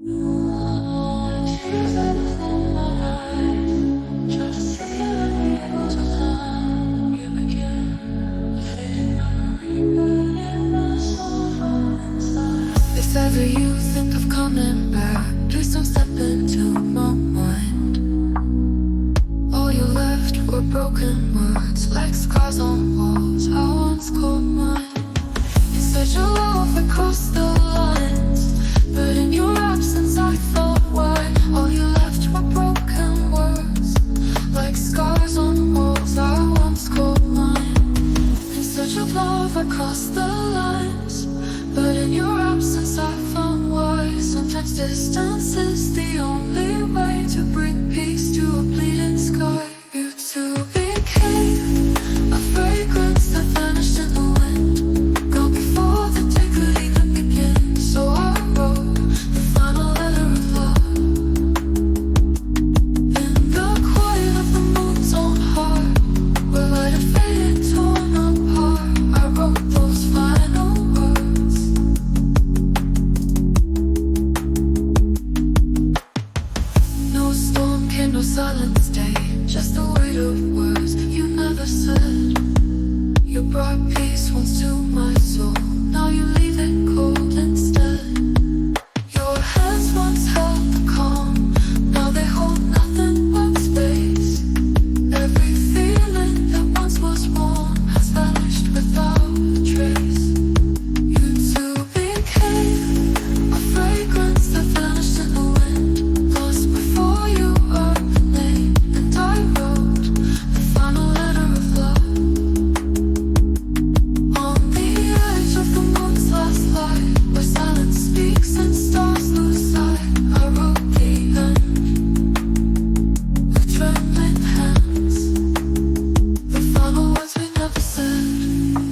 If ever you think of coming back, please don't step into my mind. All you left were broken words, like scars on walls I once called mine. You said your love had crossed the lines, but in your absence I thought why. All you left were broken words, like scars on walls I once called mine. In search of love I crossed the lines, but in your absence I found why. Sometimes distance is the only way to bring peace to a bleeding sky. You two became a fragrance that vanished in the wind, gone before the day could even begin. So I wrote the final letter of love in the quiet of the moon's own heart, where light had faded, torn apart. I wrote those final words. No storm came, no silence day, just the weight of words you never said. You brought peace once to my soul, now you leave it cold instead. Your hands once held the calm, now they hold nothing but space. Every feeling that once was warm has vanished without a trace. You two became a fragrance that vanished in the wind, lost before you earned the name. And I wrote the final letter of love on the edge of the moon's last light, where silence speaks and stars lose sight. I wrote the end with trembling hands, the final words we never said.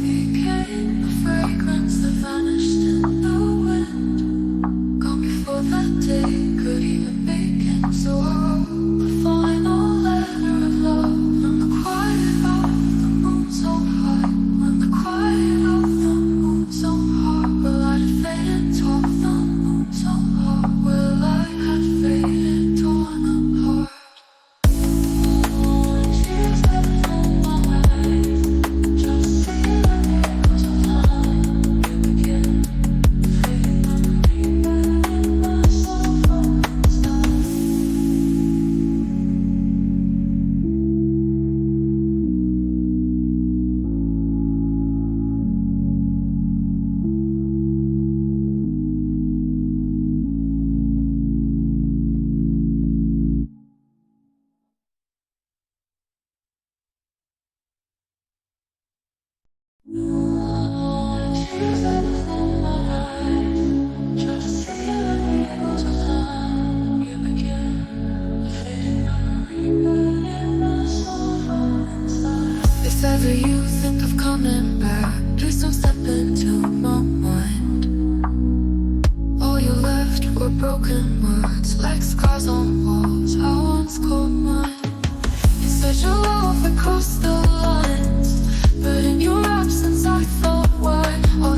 Became a fragrance that vanished in the wind, gone before that day could even begin. So I wrote the final letter of love in the quiet of the moon's own heart, when the quiet of the moon's own heart, where light had faded, torn the moon's own heart, where light had faded, torn apart. Tears that fill my eyes, just feeling echoes of time. You begin fading memory, burning my soul from inside. Tears that fill my eyes, just feeling echoes of time. You begin fading memory, burning my soul from inside. If ever you think of coming back, please don't step into my mind. All you left were broken words, like scars on walls I once called mine. You said your love had crossed the lines, but in your absence I thought why. All